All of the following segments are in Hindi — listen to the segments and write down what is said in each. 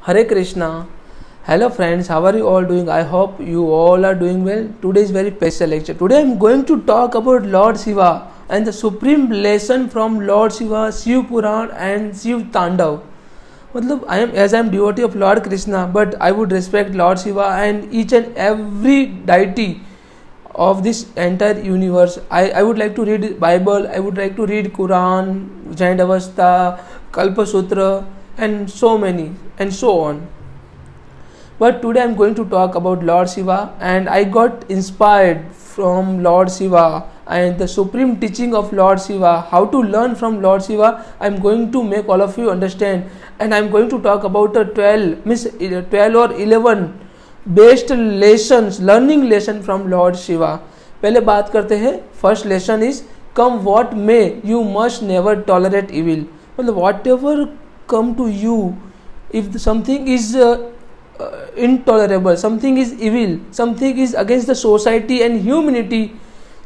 Hare Krishna. Hello friends, how are you all doing? I hope you all are doing well. Today is very special lecture. Today I am going to talk about Lord Shiva and the supreme lesson from Lord Shiva, Shiv Puran and Shiv Tandav. मतलब I am devotee of Lord Krishna, but I would respect Lord Shiva and each and every deity of this entire universe. I would like to read Bible, I would like to read Quran, Jain Avastha, Kalpa Sutra and so many and so on. But today I am going to talk about Lord Shiva, and I got inspired from Lord Shiva and the supreme teaching of Lord Shiva. How to learn from Lord Shiva, I am going to make all of you understand, and I am going to talk about the 12 or 11 best lessons, learning lesson from Lord Shiva. पहले बात करते हैं. First lesson is come what may you must never tolerate evil. मतलब whatever come to you, if something is intolerable, something is evil, something is against the society and humanity,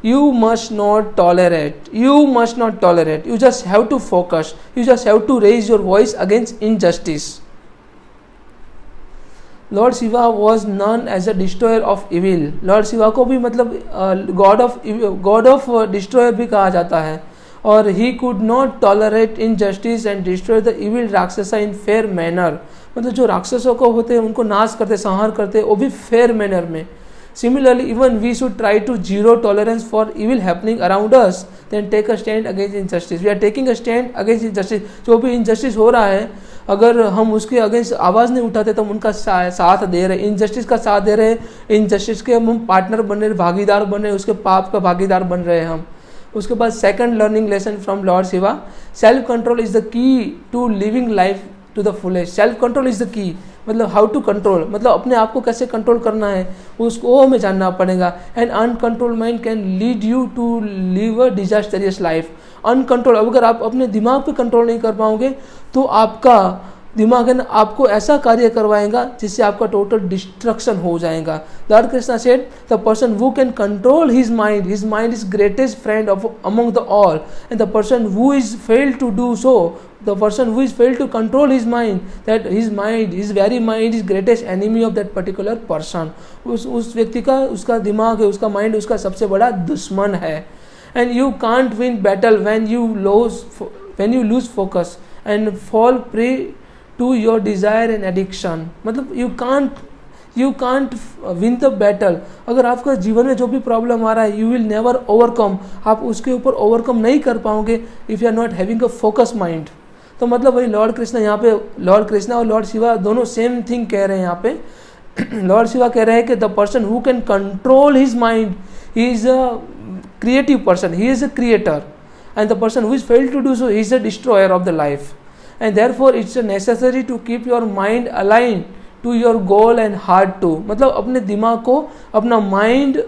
you must not tolerate. You just have to focus, you just have to raise your voice against injustice. Lord Shiva was known as a destroyer of evil. Lord Shiva को भी मतलब गॉड ऑफ डिस्ट्रॉयर भी कहा जाता है. और he could not tolerate injustice and destroy the evil rakshasa in fair manner. मतलब जो राक्षसों को होते हैं उनको नाश करते, संहार करते, वो भी फेयर मैनर में. Similarly, even we should try to zero tolerance for evil happening around us, then take a stand against injustice. We are taking a stand against injustice. जो भी injustice हो रहा है, अगर हम उसके अगेंस्ट आवाज़ नहीं उठाते तो हम उनका साथ दे रहे, इनजस्टिस का साथ दे रहे, इनजस्टिस के हम पार्टनर बन रहे, भागीदार बन रहे, उसके पाप का भागीदार बन रहे हैं हम. उसके बाद second learning lesson from Lord Shiva, self control is the key to living life to the fullest. Self control is the key, मतलब हाउ टू कंट्रोल, मतलब अपने आप को कैसे कंट्रोल करना है उसको हमें जानना पड़ेगा. And uncontrol mind can lead you to live a disastrous life. Uncontrol, अगर आप अपने दिमाग पे कंट्रोल नहीं कर पाओगे तो आपका दिमाग है ना आपको ऐसा कार्य करवाएगा जिससे आपका टोटल डिस्ट्रक्शन हो जाएगा. Lord Krishna said the person who can control his mind is greatest friend of among the all. And the person who is failed to do so, the person who is failed to control his mind, that his very mind is greatest enemy of that particular person. उस व्यक्ति का, उसका दिमाग है, उसका माइंड उसका सबसे बड़ा दुश्मन है. and you can't win battle when you lose focus and fall prey to your desire and addiction. मतलब you can't win the battle. अगर आपका जीवन में जो भी प्रॉब्लम आ रहा है, you will never overcome, आप उसके ऊपर ओवरकम नहीं कर पाओगे if you are not having a focus mind. तो मतलब वही लॉर्ड कृष्णा यहाँ पे, लॉर्ड कृष्णा और लॉर्ड शिवा दोनों सेम थिंग कह रहे हैं यहाँ पे. लॉर्ड शिवा कह रहे हैं कि the person who can control his mind, he is a creative person, he is a creator. And the person who is failed to do so, he is a destroyer of the life. And therefore it's necessary to keep your mind align to your goal and heart too. मतलब अपने दिमाग को, अपना माइंड,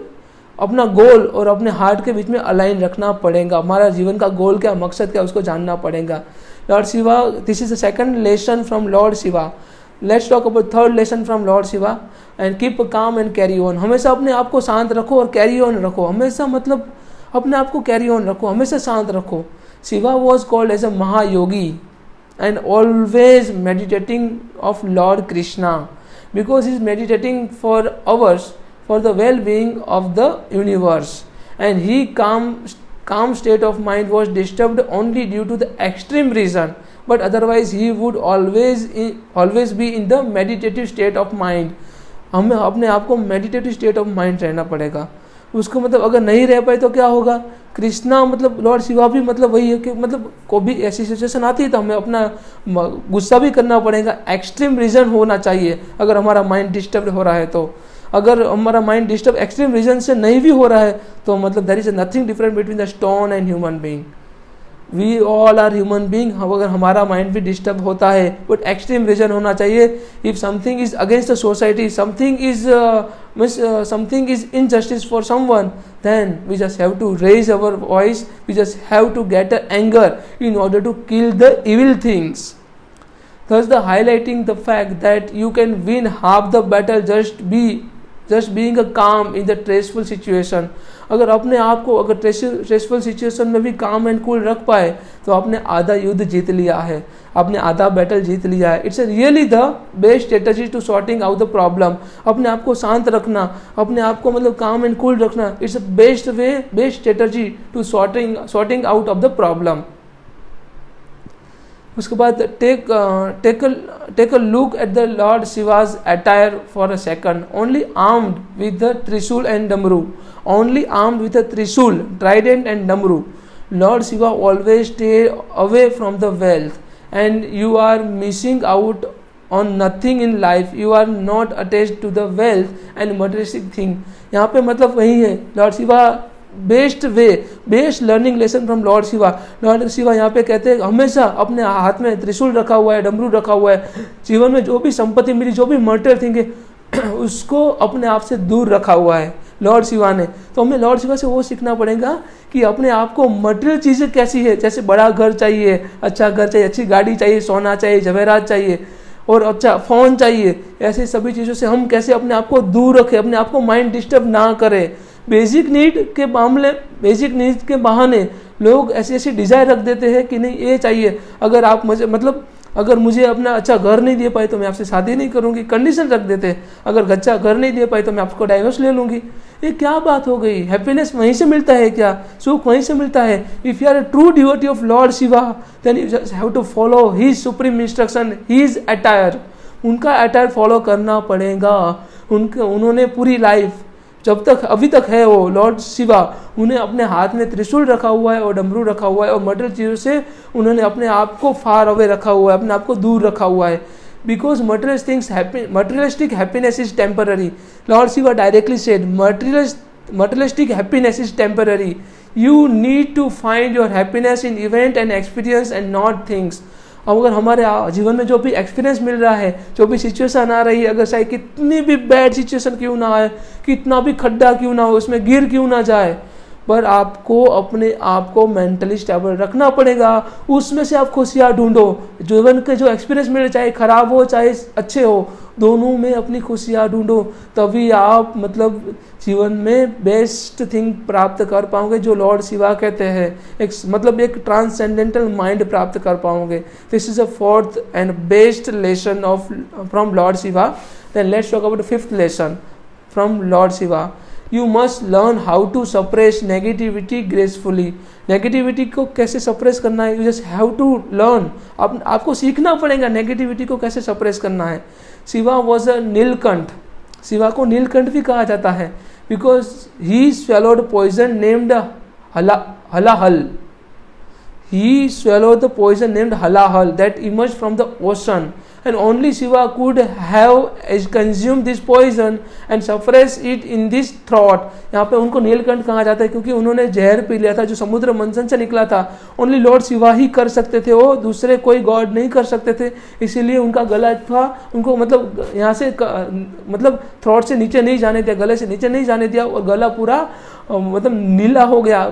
अपना गोल और अपने हार्ट के बीच में अलाइन रखना पड़ेगा. हमारा जीवन का गोल क्या, मकसद क्या, उसको जानना पड़ेगा. Lord Shiva, this is the second lesson from Lord Shiva. Let's talk about third lesson from Lord Shiva. And keep calm and carry on. हमेशा अपने आप को शांत रखो और कैरी ऑन रखो. हमेशा मतलब अपने आप को कैरी ऑन रखो, हमेशा शांत रखो. Shiva was called as a Mahayogi and always meditating of Lord Krishna, because he is meditating for hours for the well-being of the universe. And he calm state of mind was disturbed only due to the extreme reason, but otherwise he would always be in the meditative state of mind. हमें अपने आप को meditative state of mind रहना पड़ेगा. उसको मतलब अगर नहीं रह पाए तो क्या होगा. कृष्णा मतलब लॉर्ड शिवा भी मतलब वही है कि मतलब को भी ऐसी सिचुएशन आती है तो हमें अपना गुस्सा भी करना पड़ेगा. एक्सट्रीम रीजन होना चाहिए अगर हमारा माइंड डिस्टर्ब हो रहा है तो. अगर हमारा माइंड डिस्टर्ब एक्सट्रीम रीजन से नहीं भी हो रहा है तो मतलब there is nothing different between the stone and human being. We all are human being. अगर हमारा माइंड भी डिस्टर्ब होता है बट एक्सट्रीम रीजन होना चाहिए. If something is against the society, something is injustice for someone, then we just have to raise our voice, we just have to get anger in order to kill the evil things. Thus the highlighting the fact that you can win half the battle just being a काम इन द स्ट्रेसफुल सिचुएशन। अगर अपने आप को अगर स्ट्रेसफुल सिचुएशन में भी काम एंड कूल रख पाए तो आपने आधा युद्ध जीत लिया है, आपने आधा बैटल जीत लिया है। It's really the best strategy to sorting out the problem. अपने आप को शांत रखना, अपने आप को मतलब काम एंड कूल रखना, it's a best way, best strategy to sorting out of the problem. उसके बाद take a look at the lord Shiva's attire for a second, only armed with the trishul and damru, only armed with the trishul, trident and damru. Lord Shiva always stay away from the wealth and you are missing out on nothing in life. You are not attached to the wealth and materialistic thing. यहाँ पे मतलब वही है, Lord Shiva best way, best learning lesson from Lord Shiva. Lord Shiva यहाँ पे कहते हैं हमेशा अपने हाथ में त्रिशूल रखा हुआ है, डमरू रखा हुआ है, जीवन में जो भी संपत्ति मिली, जो भी मटेरियल थिंग है उसको अपने आप से दूर रखा हुआ है लॉर्ड शिवा ने। तो हमें लॉर्ड शिवा से वो सीखना पड़ेगा कि अपने आप को मटेरियल चीज़ें कैसी है, जैसे बड़ा घर चाहिए, अच्छा घर चाहिए, अच्छी गाड़ी चाहिए, सोना चाहिए, जवेरात चाहिए और अच्छा फ़ोन चाहिए, ऐसे सभी चीज़ों से हम कैसे अपने आप को दूर रखें, अपने आप को माइंड डिस्टर्ब ना करें। बेसिक नीड के मामले, बेसिक नीड के बहाने लोग ऐसी ऐसी डिज़ायर रख देते हैं कि नहीं ये चाहिए, अगर आप मुझे मतलब अगर मुझे अपना अच्छा घर नहीं दे पाए तो मैं आपसे शादी नहीं करूंगी, कंडीशन रख देते हैं, अगर अच्छा घर नहीं दे पाए तो मैं आपको डाइवोर्स ले लूंगी। ये क्या बात हो गई? हैप्पीनेस वहीं से मिलता है क्या? सुख वहीं से मिलता है? If you are a true devotee of lord Shiva then you just have to follow his supreme instruction, his attire, उनका अटायर फॉलो करना पड़ेगा। उन्होंने पूरी लाइफ जब तक अभी तक है वो लॉर्ड शिवा, उन्हें अपने हाथ में त्रिशूल रखा हुआ है और डमरू रखा हुआ है और मटेरियल चीज़ों से उन्होंने अपने आप को फार अवे रखा हुआ है, अपने आप को दूर रखा हुआ है। Because materialistic happiness is temporary. Lord Shiva directly said materialistic happiness is temporary. You need to find your happiness in event and experience and not things. अब अगर हमारे जीवन में जो भी एक्सपीरियंस मिल रहा है, जो भी सिचुएशन आ रही है, अगर चाहे कितनी भी बैड सिचुएशन क्यों ना आए, कितना भी खड्डा क्यों ना हो, उसमें गिर क्यों ना जाए, पर आपको अपने आप को मेंटली स्टेबल रखना पड़ेगा। उसमें से आप खुशियाँ ढूंढो। जीवन के जो एक्सपीरियंस मिले, चाहे खराब हो चाहे अच्छे हो, दोनों में अपनी खुशियाँ ढूंढो, तभी आप मतलब जीवन में बेस्ट थिंग प्राप्त कर पाओगे, जो लॉर्ड शिवा कहते हैं, एक ट्रांसेंडेंटल माइंड प्राप्त कर पाओगे। This is a fourth and best lesson from Lord Shiva. Then let's talk about fifth lesson from Lord Shiva. You must learn how to suppress negativity gracefully. Negativity को कैसे सप्रेस करना है, you just have to learn. आपको सीखना पड़ेगा नेगेटिविटी को कैसे सप्रेस करना है। Shiva was a Neelkanth. शिवा को नीलकंठ भी कहा जाता है because he swallowed poison named Halahal. He swallowed the poison named Halahal that emerged from the ocean, and only Shiva could have consumed this poison and suppress it in this throat. यहाँ पे उनको नीलकंठ कहा जाता है क्योंकि उन्होंने जहर पी लिया था जो समुद्र मंथन से निकला था। ओनली लॉर्ड शिवा ही कर सकते थे, वो दूसरे कोई गॉड नहीं कर सकते थे, इसीलिए उनका गला था, उनको मतलब यहाँ से मतलब थ्रोट से नीचे नहीं जाने दिया, गले से नीचे नहीं जाने दिया, और गला पूरा मतलब नीला हो गया,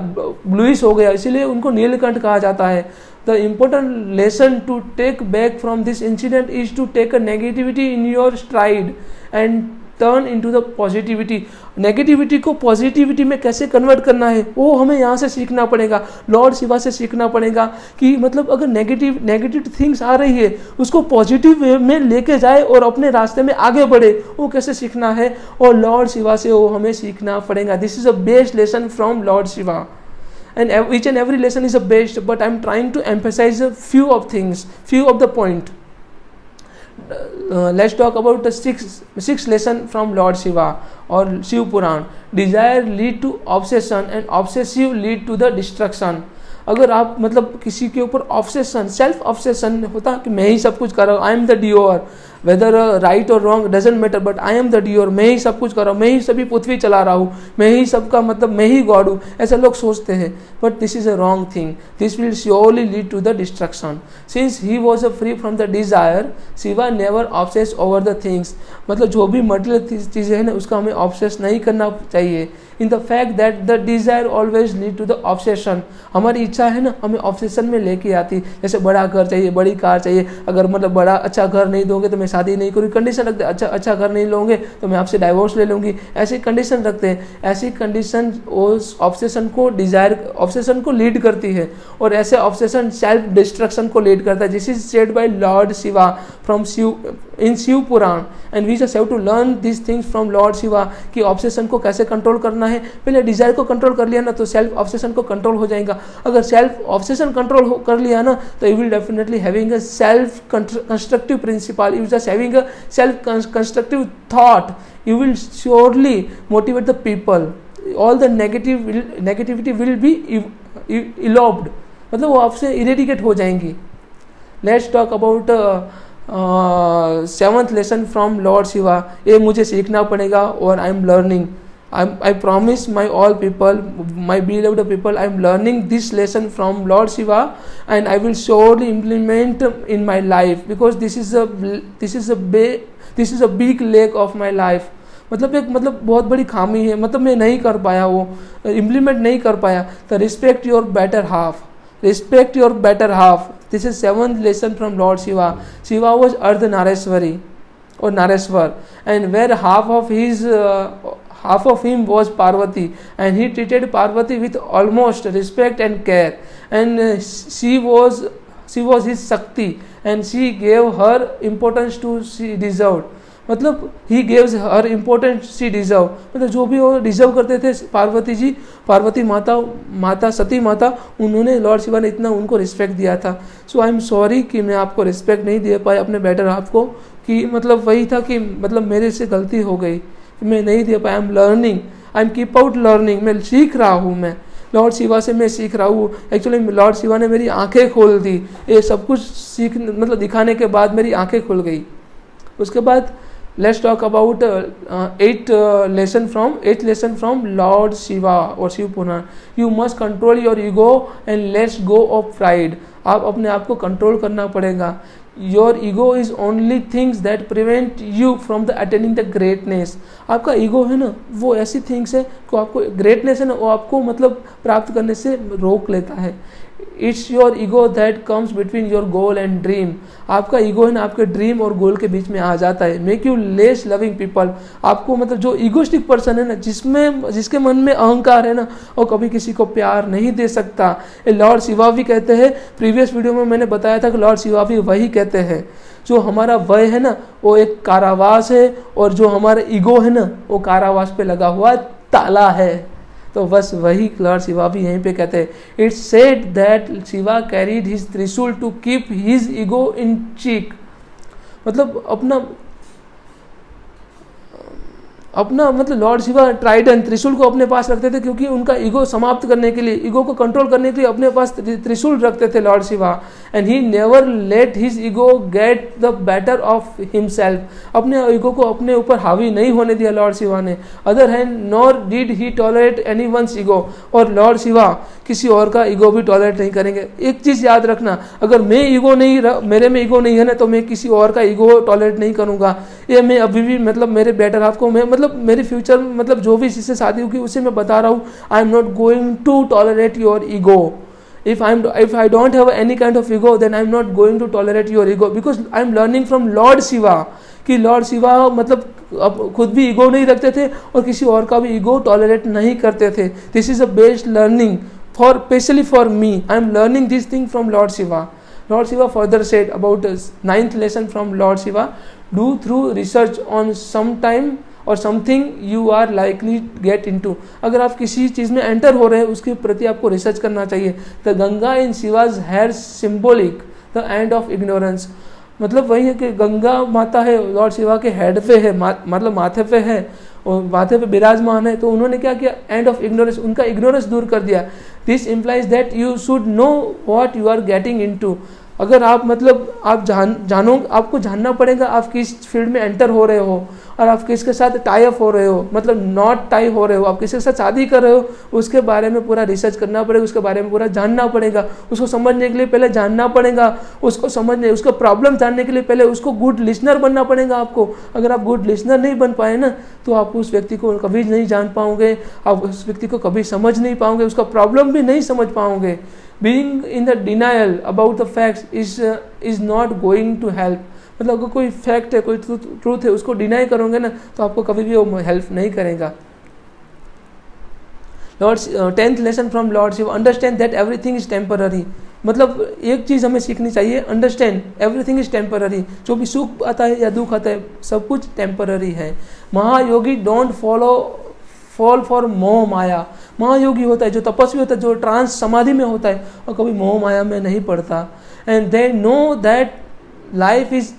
ब्लूइश हो गया, इसीलिए उनको नीलकंठ कहा जाता है। The important lesson to take back from this incident is to take a negativity in your stride and turn into the positivity. Negativity को पॉजिटिविटी में कैसे कन्वर्ट करना है वो हमें यहाँ से सीखना पड़ेगा, लॉर्ड शिवा से सीखना पड़ेगा कि मतलब अगर नेगेटिव थिंग्स आ रही है उसको पॉजिटिव वे में लेके जाए और अपने रास्ते में आगे बढ़े, वो कैसे सीखना है, और लॉर्ड शिवा से वो हमें सीखना पड़ेगा। This is a best lesson from Lord Shiva. And each and every lesson is a best, but I'm trying to emphasize a few of things, few of the point. Let's talk about the sixth lesson from Lord Shiva or Shiv Puran. Desire lead to obsession and obsessive lead to the destruction. अगर आप मतलब किसी के ऊपर ऑब्सेशन, सेल्फ ऑब्सेशन होता है कि मैं ही सब कुछ कर रहा हूँ, I am the doer, whether right और wrong doesn't matter, but I am the doer, मैं ही सब कुछ कर रहा हूँ, मैं ही सभी पृथ्वी चला रहा हूँ, मैं ही सबका मतलब मैं ही गॉड हूँ, ऐसे लोग सोचते हैं, but this is a wrong thing. This will surely lead to the destruction. Since he was a free from the desire, Shiva never obsess over the things. मतलब जो भी मटेरियल चीज़ें हैं ना उसका हमें ऑब्सेस नहीं करना चाहिए. In the fact that the desire always lead to the obsession. हमारी इच्छा है ना हमें ऑब्सेशन में लेके आती, जैसे बड़ा घर चाहिए, बड़ी कार चाहिए, अगर मतलब बड़ा अच्छा घर नहीं दोगे तो मैं शादी नहीं करूँगी, कंडीशन रखते हैं, अच्छा घर नहीं लोगे तो मैं आपसे डाइवोर्स ले लूँगी, ऐसी कंडीशन रखते हैं। ऐसी कंडीशन उस ऑब्सेशन को लीड करती है, और ऐसे ऑब्सेशन सेल्फ डिस्ट्रक्शन को लीड करता है। This is said by lord Shiva from Shiv Puran, and we just have to learn this things from Lord Shiva कि ऑब्सेशन को कैसे कंट्रोल करना है। पहले डिजायर को कंट्रोल कर लिया ना तो सेल्फ ऑब्सेशन को कंट्रोल हो जाएगा। अगर सेल्फ ऑब्सेशन कंट्रोल कर लिया ना तो you will definitely having a self constructive principle, you just having a self constructive thought, you will surely motivate the people, all the negativity will be eloped, मतलब वो आपसे इरेडिकेट हो जाएंगी। Let's talk about 7th lesson from Lord Shiva. ये मुझे सीखना पड़ेगा और I am learning, I promise my all people, my beloved people, I am learning this lesson from Lord Shiva, and I will surely implement in my life, because this is a big lack of my life। मतलब बहुत बड़ी खामी है, मतलब मैं नहीं कर पाया, वो इम्प्लीमेंट नहीं कर पाया। तो respect your better half, respect your better half. This is 7th lesson from Lord Shiva. Shiva was Ardh Nareshwari और Nareshwar, and were half of him was Parvati, and he treated Parvati with almost respect and care, and she was his Shakti, and she gave her importance to she deserved। मतलब he gives her importance she deserve, मतलब जो भी वो डिजर्व करते थे पार्वती जी, पार्वती माता सती माता, उन्होंने लॉर्ड शिवा ने इतना उनको रिस्पेक्ट दिया था। सो आई एम सॉरी कि मैं आपको रिस्पेक्ट नहीं दे पाया अपने बेटर हाफ को, कि मतलब वही था कि मतलब मेरे से गलती हो गई, मैं नहीं दे पाया। I am learning, I am keep out learning, मैं सीख रहा हूँ, मैं लॉर्ड शिवा से मैं सीख रहा हूँ। एक्चुअली लॉर्ड शिवा ने मेरी आंखें खोल दी, ये सब कुछ मतलब दिखाने के बाद मेरी आंखें खुल गई। उसके बाद let's talk about 8th lesson from Lord Shiva और Shiv Puran. You must control your ego and let's go of pride. आप अपने आप को कंट्रोल करना पड़ेगा। Your ego is only things that prevent you from the attaining the greatness. आपका ईगो है ना, वो ऐसी थिंग्स है कि आपको ग्रेटनेस है ना, वो आपको मतलब प्राप्त करने से रोक लेता है। It's your ego that comes between your goal and dream. आपका ईगो है ना, आपके ड्रीम और गोल के बीच में आ जाता है। Make you less loving people. आपको मतलब जो ईगोस्टिक पर्सन है ना, जिसके मन में अहंकार है ना, वो कभी किसी को प्यार नहीं दे सकता। लॉर्ड शिवा भी कहते हैं, प्रीवियस वीडियो में मैंने बताया था कि लॉर्ड शिवा भी वही कहते हैं, जो हमारा वय है ना वो एक कारावास है, और जो हमारा ईगो है ना वो कारावास पे लगा हुआ ताला है। तो बस वही लॉर्ड शिवा भी यहीं पे कहते हैं। It's said that Shiva carried his त्रिशूल टू कीप हिज ईगो इन चीक। मतलब अपना मतलब लॉर्ड शिवा ट्राइडेंट त्रिशूल को अपने पास रखते थे, क्योंकि उनका ईगो समाप्त करने के लिए, ईगो को कंट्रोल करने के लिए अपने पास त्रिशूल रखते थे Lord Shiva. And he never late his ego get the better of himself. अपने ईगो को अपने ऊपर हावी नहीं होने दिया लॉर्ड शिवा ने। Other hand nor did he tolerate any one's ego. और लॉर्ड शिवा किसी और का ईगो भी टॉलरेट नहीं करेंगे। एक चीज याद रखना, अगर मेरे में ईगो नहीं है ना, तो मैं किसी और का ईगो टॉलरेट नहीं करूंगा। ये मैं अभी भी मतलब मेरे बेटर हाफ को मैं मतलब मेरी फ्यूचर मतलब जो भी जिससे शादी होगी उसे मैं बता रहा हूँ, I am not going to tolerate your ego. if I don't have any kind of ego, then I am not going to tolerate your ego, because I am learning from Lord Shiva कि लॉर्ड शिवा मतलब अब खुद भी ईगो नहीं रखते थे और किसी और का भी ईगो टॉलरेट नहीं करते थे। This is a best learning for specially for me. I am learning this thing from Lord Shiva. Lord Shiva further said about 9th lesson from Lord Shiva, do through research on some time और something you are likely get into. अगर आप किसी चीज़ में एंटर हो रहे हैं उसके प्रति आपको रिसर्च करना चाहिए। The Ganga in Shiva's hair symbolic the end of ignorance. मतलब वही है कि गंगा माता है लॉर्ड शिवा के हेड पे है, मतलब माथे पे है और माथे पे विराजमान है। तो उन्होंने क्या किया, एंड ऑफ इग्नोरेंस, उनका इग्नोरेंस दूर कर दिया। This implies that you should know what you are getting into. अगर आप मतलब आप जानो, आपको जानना पड़ेगा आप किस फील्ड में एंटर हो रहे हो और आप किसके साथ टाई अप हो रहे हो, मतलब नॉट टाई हो रहे हो, आप किसके साथ शादी कर रहे हो, उसके बारे में पूरा रिसर्च करना पड़ेगा, उसके बारे में पूरा जानना पड़ेगा। उसको समझने के लिए पहले जानना पड़ेगा, उसको समझने, उसका प्रॉब्लम जानने के लिए पहले उसको गुड लिसनर बनना पड़ेगा आपको। अगर आप गुड लिसनर नहीं बन पाए ना तो आप उस व्यक्ति को कभी नहीं जान पाओगे, आप उस व्यक्ति को कभी समझ नहीं पाओगे, उसका प्रॉब्लम भी नहीं समझ पाओगे। Being in the denial about the facts is not going to help। मतलब अगर कोई फैक्ट है, कोई ट्रूथ है, उसको डिनाई करोगे ना तो आपको कभी भी वो हेल्प नहीं करेगा। Lord's 10th lesson from Lord Shiva, understand that everything is temporary. मतलब एक चीज़ हमें सीखनी चाहिए, अंडरस्टैंड एवरीथिंग इज टेम्पररी। जो भी सुख आता है या दुख आता है सब कुछ टेम्पररी है। महायोगी डोंट फॉल फॉर मोह माया। महायोगी होता है, जो तपस्वी होता है, जो ट्रांस समाधि में होता है, और कभी मोह माया में नहीं पड़ता। And they know that life is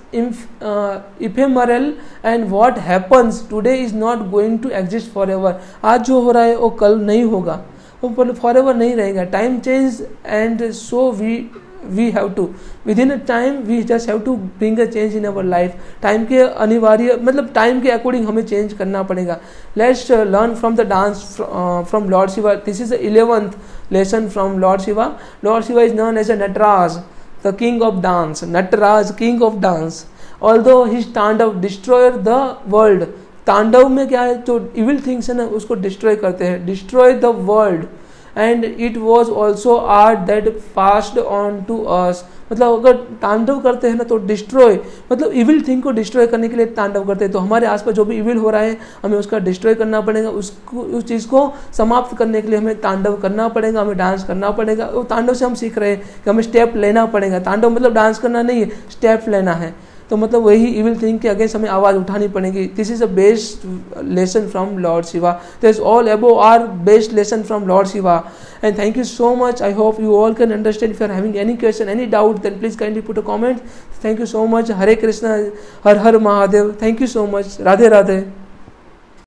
ephemeral and what happens today is not going to exist for ever. आज जो हो रहा है वो कल नहीं होगा, वो फॉर एवर नहीं रहेगा। Time change and so we have to within a time we just have to bring a change in our life. Time के अनिवार्य मतलब टाइम के अकॉर्डिंग हमें चेंज करना पड़ेगा। Let's learn from the dance from Lord Shiva. This is the 11th lesson from Lord Shiva. Lord Shiva is known as a Nataraj, the king of dance. Nataraj, king of dance. Although his तांडव destroy the world. तांडव में क्या है, जो evil things है ना उसको destroy करते हैं, destroy the world. And it was also art that passed on to us. मतलब अगर तांडव करते हैं ना तो डिस्ट्रॉय मतलब इविल थिंग को डिस्ट्रॉय करने के लिए तांडव करते हैं। तो हमारे आसपास जो भी इविल हो रहा है हमें उसका डिस्ट्रॉय करना पड़ेगा, उसको उस चीज़ को समाप्त करने के लिए हमें तांडव करना पड़ेगा, हमें डांस करना पड़ेगा। वो तांडव से हम सीख रहे हैं कि हमें स्टेप लेना पड़ेगा। तांडव मतलब डांस करना नहीं है, स्टेप लेना है। तो मतलब वही इविल थिंग के अगेंस्ट हमें आवाज़ उठानी पड़ेगी। This is a best lesson from Lord Shiva. This all above are best lesson from Lord Shiva. And thank you so much. I hope you all can understand. If you are having any question, any doubt, then please kindly put a comment. Thank you so much. Hare Krishna, Har Har Mahadev. Thank you so much. Radhe Radhe.